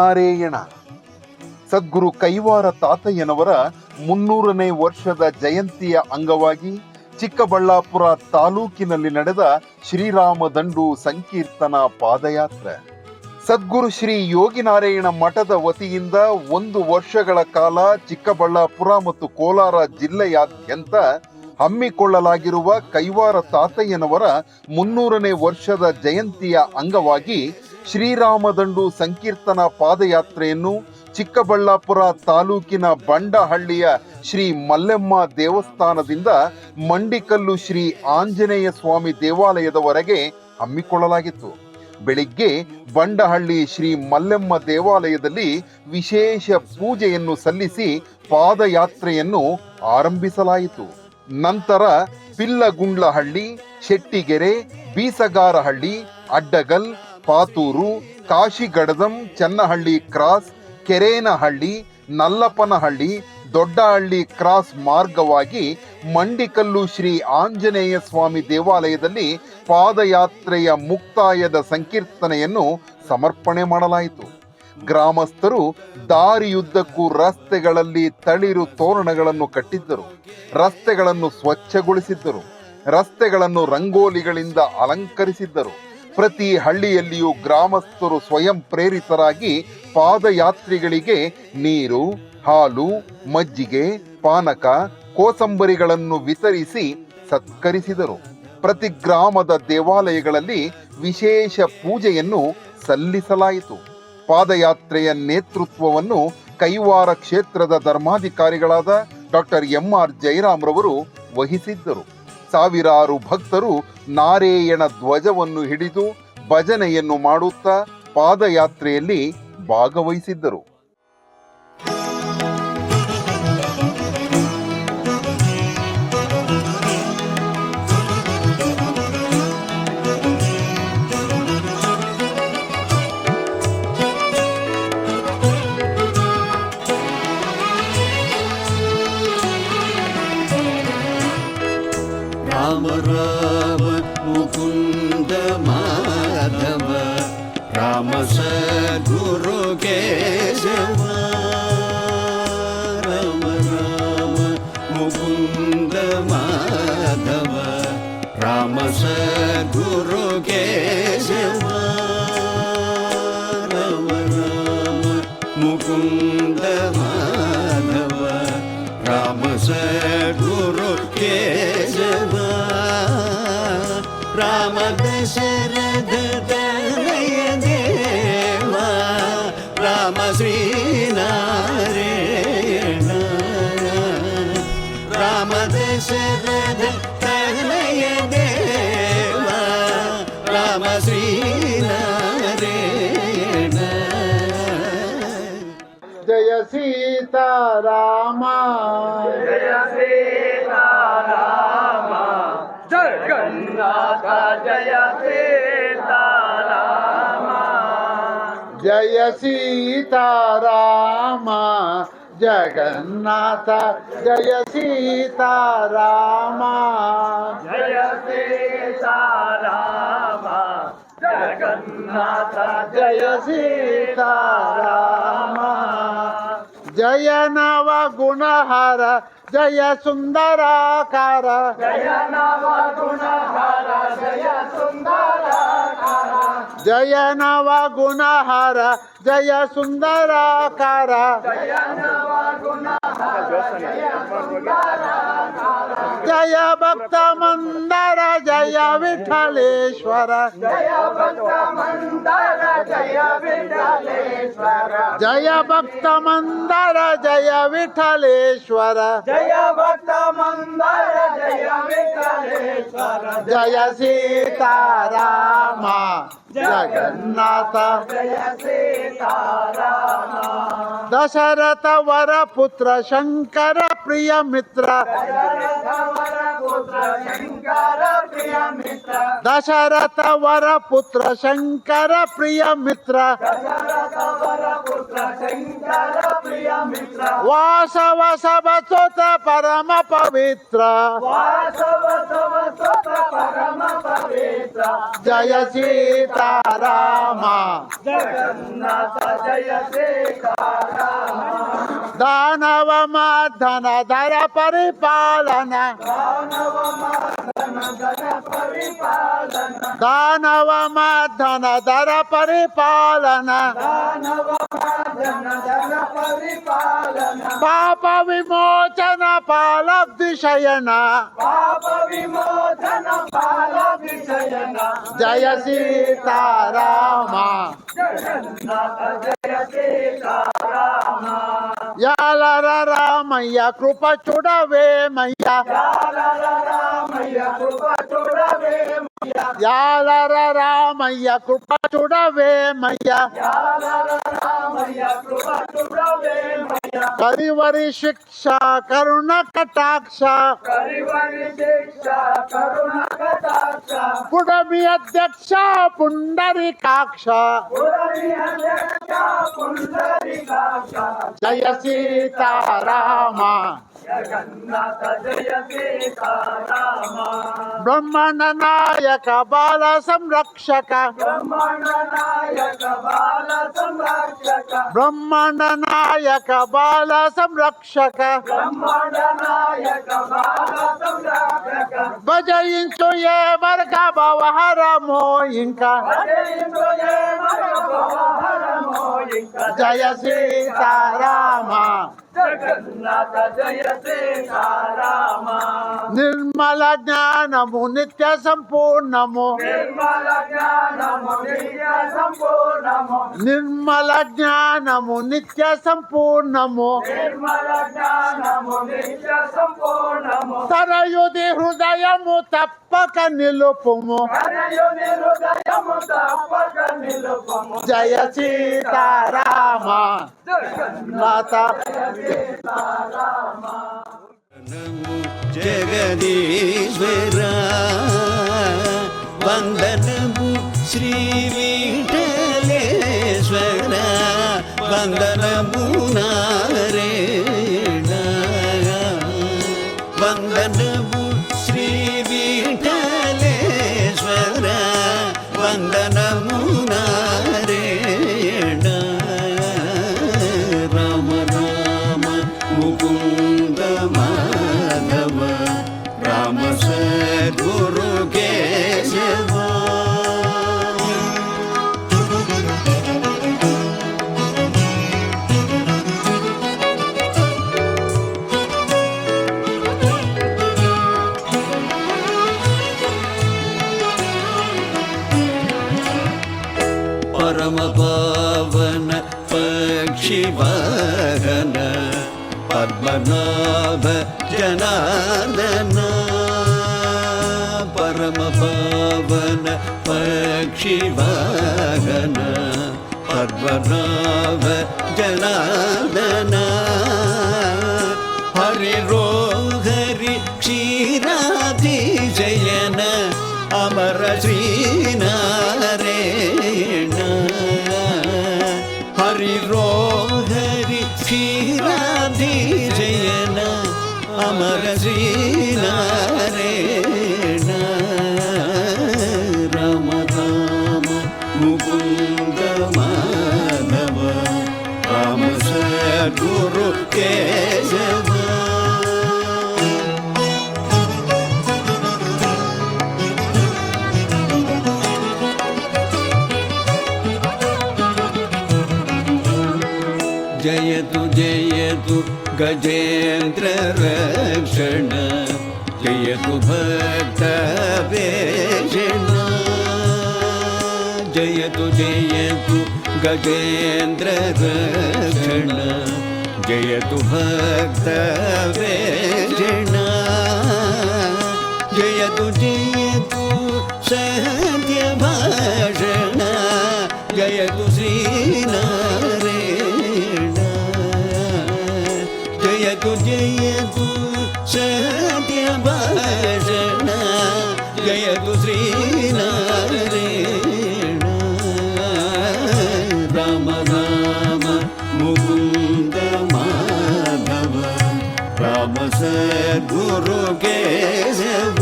ಯೋಗಿನಾರಾಯಣ ಸದ್ಗುರು ಕೈವಾರ ತಾತಯ್ಯನವರ 300ನೇ ವರ್ಷದ ಜಯಂತಿಯ ಅಂಗವಾಗಿ ಚಿಕ್ಕಬಳ್ಳಾಪುರ ತಾಲೂಕಿನಲ್ಲಿ ನಡೆದ ಶ್ರೀರಾಮ ದಂಡು ಸಂಕೀರ್ತನ ಪಾದಯಾತ್ರೆ. ಸದ್ಗುರು ಶ್ರೀ ಯೋಗಿನಾರಾಯಣ ಮಠದ ವತಿಯಿಂದ 1 ವರ್ಷಗಳ ಕಾಲ ಚಿಕ್ಕಬಳ್ಳಾಪುರ ಮತ್ತು ಕೋಲಾರ ಜಿಲ್ಲೆಯಾದ್ಯಂತ ಹಮ್ಮಿಕೊಳ್ಳಲಾಗಿರುವ ಕೈವಾರ ತಾತಯ್ಯನವರ 300ನೇ ವರ್ಷದ ಜಯಂತಿಯ ಅಂಗವಾಗಿ ಶ್ರೀರಾಮ ದಂಡು ಸಂಕೀರ್ತನ ಪಾದಯಾತ್ರೆಯನ್ನು ಚಿಕ್ಕಬಳ್ಳಾಪುರ ತಾಲೂಕಿನ ಬಂಡಹಳ್ಳಿಯ ಶ್ರೀ ಮಲ್ಲೆಮ್ಮ ದೇವಸ್ಥಾನದಿಂದ ಮಂಡಿಕಲ್ಲು ಶ್ರೀ ಆಂಜನೇಯ ಸ್ವಾಮಿ ದೇವಾಲಯದವರೆಗೆ ಹಮ್ಮಿಕೊಳ್ಳಲಾಗಿತ್ತು. ಬೆಳಿಗ್ಗೆ ಬಂಡಹಳ್ಳಿ ಶ್ರೀ ಮಲ್ಲೆಮ್ಮ ದೇವಾಲಯದಲ್ಲಿ ವಿಶೇಷ ಪೂಜೆಯನ್ನು ಸಲ್ಲಿಸಿ ಪಾದಯಾತ್ರೆಯನ್ನು ಆರಂಭಿಸಲಾಯಿತು. ನಂತರ ಪಿಲ್ಲಗುಂಡ್ಲಹಳ್ಳಿ, ಶೆಟ್ಟಿಗೆರೆ, ಬೀಸಗಾರಹಳ್ಳಿ, ಅಡ್ಡಗಲ್, ಪಾತೂರು, ಕಾಶಿಗಡದಂ, ಚನ್ನಹಳ್ಳಿ ಕ್ರಾಸ್, ಕೆರೇನಹಳ್ಳಿ, ನಲ್ಲಪ್ಪನಹಳ್ಳಿ, ದೊಡ್ಡಹಳ್ಳಿ ಕ್ರಾಸ್ ಮಾರ್ಗವಾಗಿ ಮಂಡಿಕಲ್ಲು ಶ್ರೀ ಆಂಜನೇಯ ಸ್ವಾಮಿ ದೇವಾಲಯದಲ್ಲಿ ಪಾದಯಾತ್ರೆಯ ಮುಕ್ತಾಯದ ಸಂಕೀರ್ತನೆಯನ್ನು ಸಮರ್ಪಣೆ ಮಾಡಲಾಯಿತು. ಗ್ರಾಮಸ್ಥರು ದಾರಿಯುದ್ದಕ್ಕೂ ರಸ್ತೆಗಳಲ್ಲಿ ತಳಿರು ತೋರಣಗಳನ್ನು ಕಟ್ಟಿದ್ದರು, ರಸ್ತೆಗಳನ್ನು ಸ್ವಚ್ಛಗೊಳಿಸಿದ್ದರು, ರಸ್ತೆಗಳನ್ನು ರಂಗೋಲಿಗಳಿಂದ ಅಲಂಕರಿಸಿದ್ದರು. ಪ್ರತಿ ಹಳ್ಳಿಯಲ್ಲಿಯೂ ಗ್ರಾಮಸ್ಥರು ಸ್ವಯಂ ಪ್ರೇರಿತರಾಗಿ ಪಾದಯಾತ್ರಿಗಳಿಗೆ ನೀರು, ಹಾಲು, ಮಜ್ಜಿಗೆ, ಪಾನಕ, ಕೋಸಂಬರಿಗಳನ್ನು ವಿತರಿಸಿ ಸತ್ಕರಿಸಿದರು. ಪ್ರತಿ ಗ್ರಾಮದ ದೇವಾಲಯಗಳಲ್ಲಿ ವಿಶೇಷ ಪೂಜೆಯನ್ನು ಸಲ್ಲಿಸಲಾಯಿತು. ಪಾದಯಾತ್ರೆಯ ನೇತೃತ್ವವನ್ನು ಕೈವಾರ ಕ್ಷೇತ್ರದ ಧರ್ಮಾಧಿಕಾರಿಗಳಾದ ಡಾಕ್ಟರ್ MR ಜಯರಾಮ್ ರವರು ವಹಿಸಿದ್ದರು. ಸಾವಿರಾರು ಭಕ್ತರು ನಾರಾಯಣ ಧ್ವಜವನ್ನು ಹಿಡಿದು ಭಜನೆಯನ್ನು ಮಾಡುತ್ತಾ ಪಾದಯಾತ್ರೆಯಲ್ಲಿ ಭಾಗವಹಿಸಿದ್ದರು. ರಾಮ ರಾಮ ಮುಕುಂದ ಮಾಧವ ರಾಮ ಸದ್ಗುರು ಕೇಶವ. ರಾಮ ರಾಮ ಮುಕುಂದ ಮಾಧವ ರಾಮ ಸದ್ಗುರು ಕೇಶವ. ರಾಮ ರಾಮ ಮುಕುಂದ ಮಾಧವ ರಾಮ ಸದ್ಗುರು ಕೇಶವ. ರಾಮ ದಶರಥ ತನಯ ದೇವ ರಾಮ ಶ್ರೀನಾರಾಯಣ. ರಾಮ ದಶರಥ ತನಯ ದೇವ ರಾಮ ಶ್ರೀನಾರಾಯಣ. ಜಯ ಸೀತಾರಾಮ ಜಯ ಸೀತಾರಾಮ ಜಗನ್ನಾಥ ಜಯ ಸೀತಾರಾಮ. ಜಯ ಸೀತಾರಾಮ ಜಗನ್ನಾಥ ಜಯ ಸೀತಾರಾಮ. ಜಯ ಸೀತಾರಾಮ ಜಗನ್ನಾಥ ಜಯ ಸೀತಾರಾಮ. ಜಯ ನವ ಗುಣಹರ ಜಯ ಸುಂದರಾಕಾರ. ಜಯ ನವ ಗುಣಹರ ಜಯ ಸುಂದರಾಕಾರ. ಜಯ ನವ ಗುಣಹರ ಜಯ ಸುಂದರಾಕಾರ. ಜಯ ನವ ಗುಣಹರ ಜಯ ಸುಂದರಾಕಾರ. ಜಯ ಭಕ್ತ ಮಂದರ ಜಯ ವಿಠಲೇಶ್ವರ. ಜಯ ಭಕ್ತ ಮಂದರ ಜಯ ವಿಠಲೇಶ್ವರ. ಜಯ ಭಕ್ತ ಮಂದರ ಜಯ ವಿಠಲೇಶ್ವರ. ಜಯ ಭಕ್ತ ಮಂದರ ಜಯ ವಿಠಲೇಶ್ವರ. ಜಯ ಸೀತಾರಾಮ ಜಗನ್ನಾಥ. ಜಯ ಸೀತಾರಾಮ. ದಶರಥ ವರ ಪುತ್ರ ಶಂಕರ ಪ್ರಿಯ ಮಿತ್ರ. ದಶರಥ ವರ ಪುತ್ರ ಶಂಕರ ಪ್ರಿಯ ಮಿತ್ರ. ದಶರಥ ವರ ಪುತ್ರ ಶಂಕರ ಪ್ರಿಯ ಮಿತ್ರ. ದಶರಥ ವರ ಪುತ್ರ ಶಂಕರ ಪ್ರಿಯ ಪ್ರಿಯ ಮಿತ್ರ ವಾಸವ ಸಬಸುತ ಪರಮ ಪವಿತ್ರ ವಾಸವ ಸಮಸ್ತ ಪರಮ ಪವಿತ್ರ ಜಯ ಸೀತಾರಾಮ ಜಗನ್ನಾಥ ಜಯ ಸೀತಾರಾಮ ದಾನವ ಮರ್ಧನ ಧರ ಪರಿಪಾಲನ ಮಾನವ ಮಾರ್ದನ ಧನ ಪರಿಪಾಲನ ದಾನವ ಮರ್ಧನ ಧರ ಪರಿಪಾಲನ ಮಾನವ ಮಾರ್ದನ ಧನ ಪರಿಪಾಲನ ಪಾಪ ವಿಮೋಚನ ಪಾಲಬ್ಧಿ ಶಯನ ಪಾಪ ವಿಮೋಚನ ಪಾಲ ವಿಷಯನ ಜಯ ಸೀತಾರಾಮ ಜಗನ್ನಾಥ ಜಯ ಸೀತಾರಾಮ ಯಾಲರ ರಾಮಯ್ಯ ಕೃಪ ಚುಡವೇ ಮಯ್ಯ ರಾಮಯ್ಯ ಕೃಪ ಚೂಡವೇ ಯಾಲರ ರಾಮಯ್ಯ ಕೃಪ ಚುಡವೇ ಮಯ್ಯ ರಾಮಯ್ಯ ಕೃಪ ಚೂಡವೇ ಕರಿವರಿ ಶಿಕ್ಷಾ ಕರುಣ ಕಟಾಕ್ಷ ಕರಿವರಿ ಶಿಕ್ಷಾ ಕರುಣ ಕಟಾಕ್ಷ ಪುಡಮಿ ಅಧ್ಯಕ್ಷ ಪುಂಡರಿಕಾಕ್ಷ ಪುರವಿ ಅಧ್ಯಕ್ಷ ಪುಂಡರೀಕಾಕ್ಷ ಜಯ ಸೀತಾರಾಮ ಜಗನ್ನಾಥ ಜಯ ಸೀತಾರಾಮ ಬ್ರಹ್ಮಣ ನಾಯಕ ಬಾಲ ಸಂರಕ್ಷಕ ಬ್ರಹ್ಮಾಂಡ ನಾಯಕ ಬಾಲ ಸಂರಕ್ಷಕ ಬ್ರಹ್ಮಣ ನಾಯಕ ಬಾಲ ಸಂರಕ್ಷಕ ಬ್ರಹ್ಮಾಂಡ ನಾಯಕ ಬಾಲ ಸಂರಕ್ಷಕ ಭಜయించు ఏ వర్గ భవహరమో ఇంకా జయ సీతారామ జగన్నాథ జయ సీతారామ నిర్మల జ్ఞానము నిత్య సంపూర్ణము నిర్మల జ్ఞానము నిత్య సంపూర్ణము నిర్మల జ్ఞానము నిత్య సంపూర్ణము నిర్మల జ్ఞానము నిత్య సంపూర్ణము సరయుది హృదయము తప్పక నిలుపుము హృదయుని హృదయము తప్పక నిలుపము జయ సీతారామ మాత నమో జగదీశ్వర వందనము శ్రీ వెంకటేశ్వర వందనము నారాయణ వందనము శ్రీ వెంకటేశ్వర వందనము నారాయణ రామ రామ ముకుంద మాధవ రామ సద్గురు కేశవ పరమ పావన పక్షి వాహన పద్మనాభ జనార్దన పరమ పావన పక్షి వాహన పద్మనాభ జనార్దన హరి హరి క్షీరాధిశయన అమర శ్రీనారాయణ హరి హరి క్షీరాధిశయన అమర శ్రీనారాయణ రామ రామ ముకుంద మాధవ రామ సద్గురు కేశవ జయతు జయతు గజేంద్ర రక్షణ జయతు భక్త వేషణ జయతు జయతు గజేంద్ర రక్షణ జయతు భక్త వేషణ జయతు జయతు సత్య భాషణ జయతు శ్రీనారాయణ జయతు జయతు సత్య భాషణ జయతు శ్రీనారాయణ రామ రామ ముకుంద మా ರಾಮ ಸದ್ಗುರು ಕೇಶವ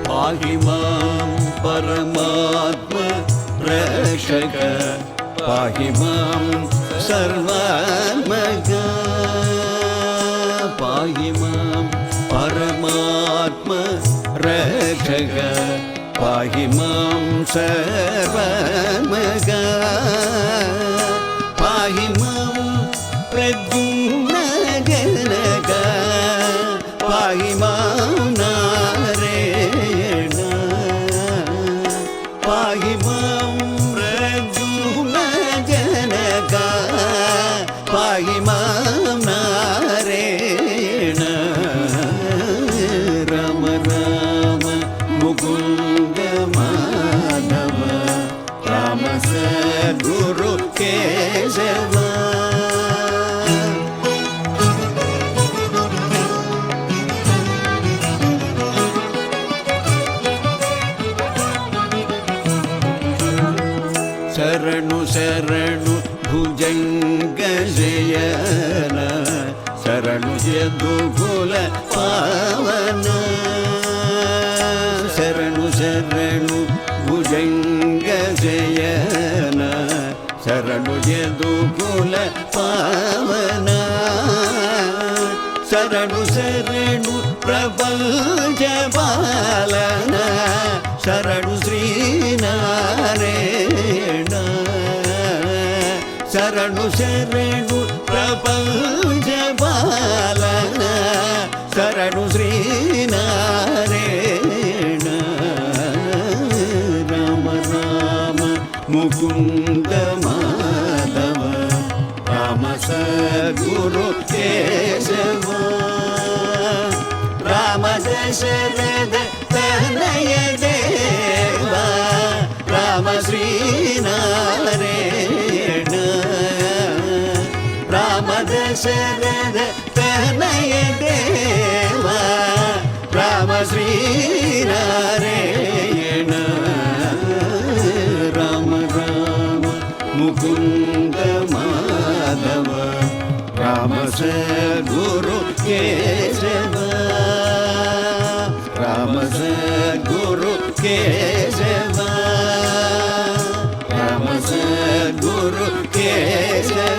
पाहि मां परमात्म रक्षक पाहि मां सर्वात्मक पाहि मां परमात्म रक्षक पाहि मां सर्वात्मक पाहि मां प्रद्युम्न जनक पाहि मां नारायण पाहि मां प्रद्युम्न जनक पाहि मां नारायण राम राम मुकुन्द माधव राम सद्गुरु केशव ಶರಣು ಶರಣು ಭುಜಂಗ ಜಯನ ಶರಣು ಯದುಕುಲ ಪಾವನ ಶರಣು ಶರಣು ಭುಜಂಗ ಜಯನ ಶರಣು ಯದುಕುಲ ಪಾವನ ಶರಣು ಶರಣು ಪ್ರಪಂಚ ಪಾಲನ ಶರಣು ಶ್ರೀನಾರಾಯಣ ಶರಣು ಶರಣು ಪ್ರಪಂಚ ಪಾಲನ ಶರಣು ಶ್ರೀನಾರಾಯಣ ರಾಮ ರಾಮ ಮುಕುಂದ ಮಾಧವ ರಾಮ ಸದ್ಗುರು ಕೇಶವ ರಾಮ ದಶರಥ ತನಯ ದೇವ ರಾಮ ಶ್ರೀನಾರಾಯಣ ರಾಮ ದಶರಥ ತನಯ ದೇವ ರಾಮ ಶ್ರೀನಾರಾಯಣ ರಾಮ ರಾಮ ಮುಕುಂದ ಮಾಧವ ರಾಮ ಸದ್ಗುರು ಕೇಶವ ರಾಮ ಸದ್ಗುರು ಕೇಶವ ರಾಮ ಸದ್ಗುರು ಕೇಶವ